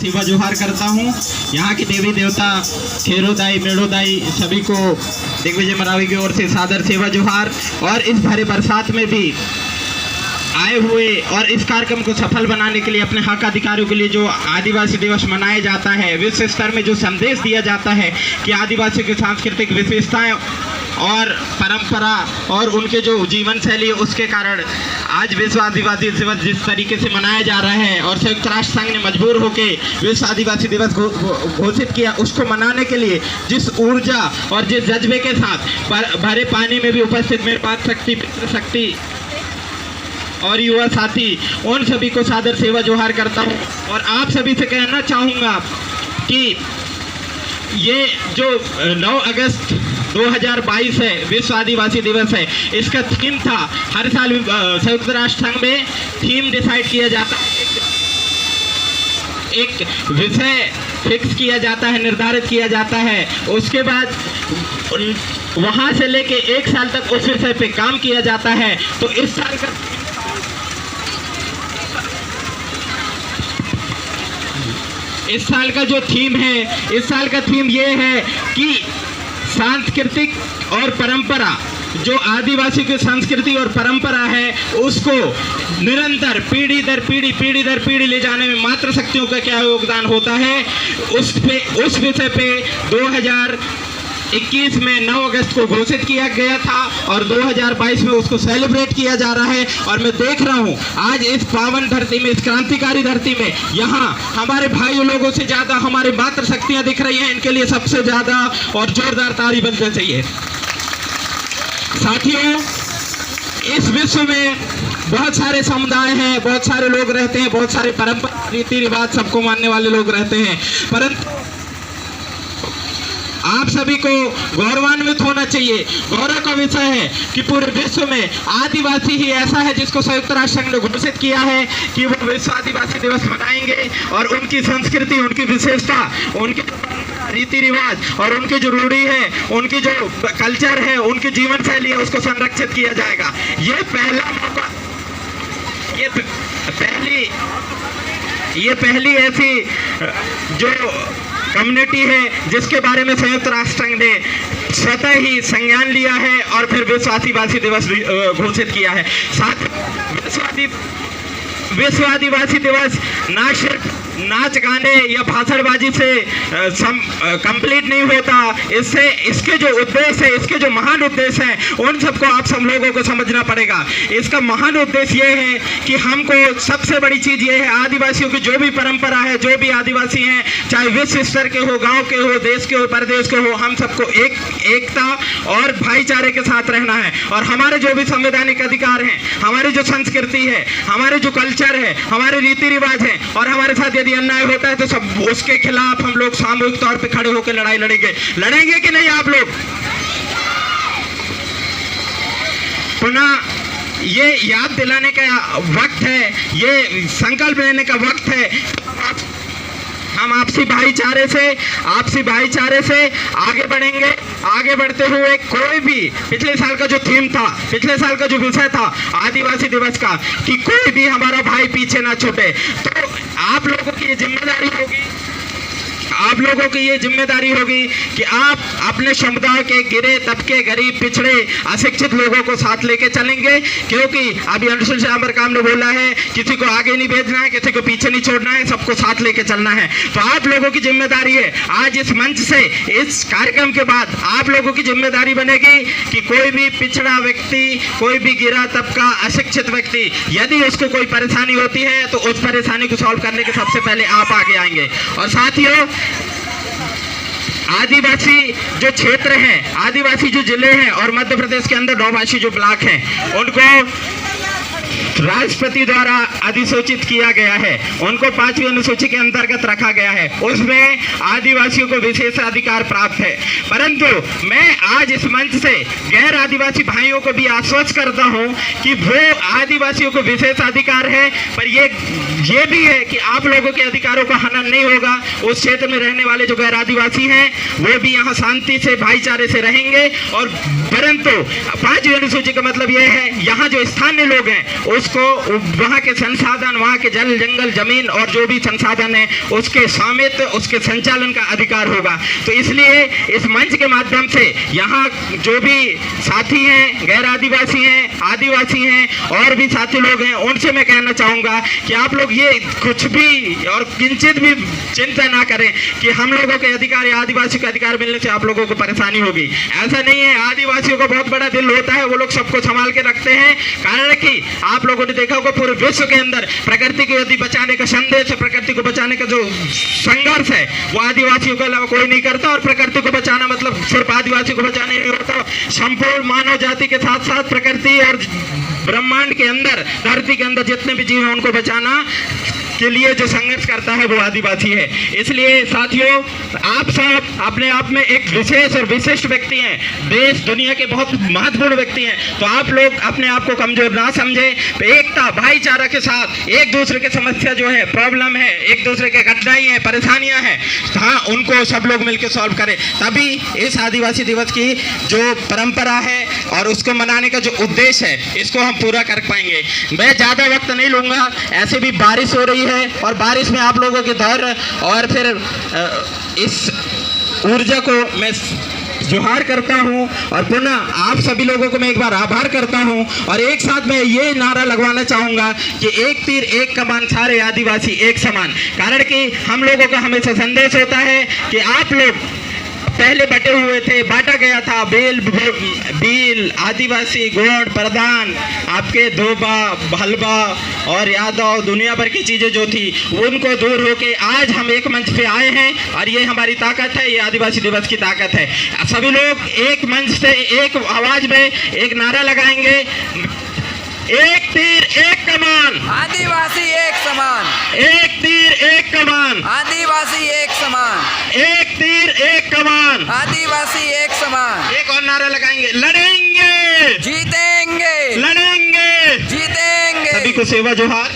सेवा जोहार करता हूँ। यहाँ के देवी देवता खेरोदाई मेड़ोदाई सभी को दिग्विजय मरावी की ओर से सादर सेवा जोहार। और इस भरे बरसात में भी आए हुए और इस कार्यक्रम को सफल बनाने के लिए अपने हक अधिकारियों के लिए जो आदिवासी दिवस मनाया जाता है, विश्व स्तर में जो संदेश दिया जाता है कि आदिवासी की सांस्कृतिक विशेषताएं और परंपरा और उनके जो जीवन शैली है उसके कारण आज विश्व आदिवासी दिवस जिस तरीके से मनाया जा रहा है और संयुक्त राष्ट्र संघ ने मजबूर होकर विश्व आदिवासी दिवस घोषित किया, उसको मनाने के लिए जिस ऊर्जा और जिस जज्बे के साथ भरे पानी में भी उपस्थित मेरे पास शक्ति पितृ शक्ति और युवा साथी, उन सभी को सादर सेवा जोहार करता हूँ। और आप सभी से कहना चाहूँगा कि ये जो 9 अगस्त 2022 है विश्व आदिवासी दिवस है, इसका थीम था, हर साल संयुक्त राष्ट्र संघ में थीम डिसाइड किया जाता है, एक विषय फिक्स किया जाता है, निर्धारित किया जाता है, उसके बाद वहाँ से लेके 1 साल तक उस विषय पे काम किया जाता है। तो इस साल का जो थीम है, इस साल का थीम ये है कि सांस्कृतिक और परंपरा, जो आदिवासी की संस्कृति और परंपरा है उसको निरंतर पीढ़ी दर पीढ़ी ले जाने में मातृशक्तियों का क्या योगदान होता है, उस विषय पे 2021 में 9 अगस्त को घोषित किया गया था और 2022 में उसको सेलिब्रेट किया जा रहा है। और मैं देख रहा हूँ आज इस पावन धरती में, इस क्रांतिकारी धरती में, यहाँ हमारे भाइयों लोगों से ज़्यादा हमारी मातृशक्तियाँ दिख रही हैं। इनके लिए सबसे ज़्यादा और जोरदार ताली बजना चाहिए। साथियों, इस विश्व में बहुत सारे समुदाय हैं, बहुत सारे लोग रहते हैं, बहुत सारे परंपरा रीति रिवाज सबको मानने वाले लोग रहते हैं, परंतु आप सभी को गौरवान्वित होना चाहिए। गौरव का विषय है कि पूरे विश्व में आदिवासी ही ऐसा है जिसको संयुक्त राष्ट्र संघ ने घोषित किया है कि वो विश्व आदिवासी दिवस मनाएंगे और उनकी संस्कृति, उनकी विशेषता, उनके रीति रिवाज और उनकी जो रूढ़ी है, उनकी जो कल्चर है, उनकी जीवन शैली है, उसको संरक्षित किया जाएगा। ये पहला मौका, ये पहली ऐसी जो कम्युनिटी है जिसके बारे में संयुक्त राष्ट्र संघ ने स्वतः ही संज्ञान लिया है और फिर विश्व आदिवासी दिवस घोषित किया है। साथ विश्व आदिवासी दिवस ना सिर्फ नाच गाने या भाषणबाजी से कंप्लीट नहीं होता, इससे इसके जो उद्देश्य है, इसके जो महान उद्देश्य हैं, उन सबको आप सब लोगों को समझना पड़ेगा। इसका महान उद्देश्य ये है कि हमको सबसे बड़ी चीज़ ये है, आदिवासियों की जो भी परंपरा है, जो भी आदिवासी हैं, चाहे विश्व स्तर के हो, गांव के हो, देश के हो, परदेश के हो, हम सबको एकता और भाईचारे के साथ रहना है। और हमारे जो भी संवैधानिक अधिकार हैं, हमारी जो संस्कृति है, हमारे जो कल्चर है, हमारे रीति रिवाज है, और हमारे साथ यदि अन्याय होता है तो सब उसके खिलाफ हम लोग सामूहिक तौर पे खड़े होकर लड़ाई लड़ेंगे कि नहीं आप लोग? पुनः ये याद दिलाने का वक्त है, ये संकल्प लेने का वक्त है, हम आपसी भाईचारे से आगे बढ़ेंगे। आगे बढ़ते हुए कोई भी, पिछले साल का जो थीम था, पिछले साल का जो विषय था आदिवासी दिवस का, कि कोई भी हमारा भाई पीछे ना छूटे, तो आप लोगों की ये जिम्मेदारी होगी कि आप अपने समुदाय के गिरे तबके, गरीब, पिछड़े, अशिक्षित लोगों को साथ लेके चलेंगे। क्योंकि अभी अनुसूचित जाति काम ने बोला है, किसी को आगे नहीं भेजना है, किसी को पीछे नहीं छोड़ना है, सबको साथ लेके चलना है। तो आप लोगों की जिम्मेदारी है, आज इस मंच से, इस कार्यक्रम के बाद आप लोगों की जिम्मेदारी बनेगी कि कोई भी पिछड़ा व्यक्ति, कोई भी गिरा तबका, अशिक्षित व्यक्ति, यदि उसको कोई परेशानी होती है तो उस परेशानी को सॉल्व करने के सबसे पहले आप आगे आएंगे। और साथियों, आदिवासी जो क्षेत्र हैं, आदिवासी जो जिले हैं और मध्य प्रदेश के अंदर नौभाषी जो ब्लॉक हैं, उनको राष्ट्रपति द्वारा अधिसूचित किया गया है, उनको 5वीं अनुसूची के अंतर्गत रखा गया है, उसमें आदिवासियों को विशेष अधिकार प्राप्त है। परंतु मैं आज इस मंच से गैर आदिवासी भाइयों को भी आश्वस्त करता हूं कि वो आदिवासियों को विशेष अधिकार है, पर ये भी है कि आप लोगों के अधिकारों का हनन नहीं होगा। उस क्षेत्र में रहने वाले जो गैर आदिवासी हैं वो भी यहाँ शांति से, भाईचारे से रहेंगे। और परंतु 5वीं अनुसूची का मतलब यह है, यहाँ जो स्थानीय लोग हैं उसको उसको वहाँ के संसाधन, वहाँ के जल जंगल जमीन और जो भी संसाधन है उसके स्वामित्व, उसके संचालन का अधिकार होगा। तो इसलिए इस मंच के माध्यम से यहाँ जो भी साथी हैं, गैर आदिवासी हैं, आदिवासी हैं और भी साथी लोग हैं, उनसे मैं कहना चाहूँगा कि आप लोग ये कुछ भी और किंचित भी चिंता ना करें कि हम लोगों के अधिकार या आदिवासी के अधिकार मिलने से आप लोगों को परेशानी होगी। ऐसा नहीं है, आदिवासियों को बहुत बड़ा दिल होता है, वो लोग सबको संभाल के रखते हैं। कारण कि आप लोगों ने देखा होगा पूरे विश्व के अंदर प्रकृति को यदि बचाने का संदेश है, प्रकृति को बचाने का जो संघर्ष है वो आदिवासियों के अलावा कोई नहीं करता। और प्रकृति को बचाना मतलब सिर्फ आदिवासी को बचाने नहीं होता, संपूर्ण मानव जाति के साथ साथ प्रकृति और ब्रह्मांड के अंदर, धरती के अंदर जितने भी जीव हैं उनको बचाना के लिए जो संघर्ष करता है वो आदिवासी है। इसलिए साथियों, आप सब अपने आप में एक विशेष और विशिष्ट व्यक्ति हैं, देश दुनिया के बहुत महत्वपूर्ण व्यक्ति हैं। तो आप लोग अपने आप को कमजोर ना समझे, तो एकता भाईचारा के साथ एक दूसरे के समस्या जो है, प्रॉब्लम है, एक दूसरे के कठिनाई है, परेशानियां हैं, हाँ उनको सब लोग मिलकर सॉल्व करें। तभी इस आदिवासी दिवस की जो परंपरा है और उसको मनाने का जो उद्देश्य है इसको हम पूरा कर पाएंगे। मैं ज़्यादा वक्त नहीं लूँगा, ऐसे भी बारिश हो रही है और बारिश में आप लोगों के धैर्य और फिर इस ऊर्जा को मैं जोहार करता हूं और पुनः आप सभी लोगों को मैं एक बार आभार करता हूं। और एक साथ मैं ये नारा लगवाना चाहूंगा कि एक तीर एक कमान, सारे आदिवासी एक समान। कारण कि हम लोगों का हमेशा संदेश होता है कि आप लोग पहले बटे हुए थे, बांटा गया था, बील आदिवासी, गोंड, प्रधान, आपके धोबा, भलबा और यादव, दुनिया भर की चीजें जो थी उनको दूर होके आज हम एक मंच पे आए हैं और ये हमारी ताकत है, ये आदिवासी दिवस की ताकत है। सभी लोग एक मंच से एक आवाज में एक नारा लगाएंगे, एक तीर एक कमान, आदिवासी एक समान, एक तीर एक कमान, आदिवासी एक समान, एक तीर एक कमान, आदिवासी एक समान। एक और नारा लगाएंगे, लड़ेंगे जीतेंगे, लड़ेंगे जीतेंगे। सभी को सेवा जोहार।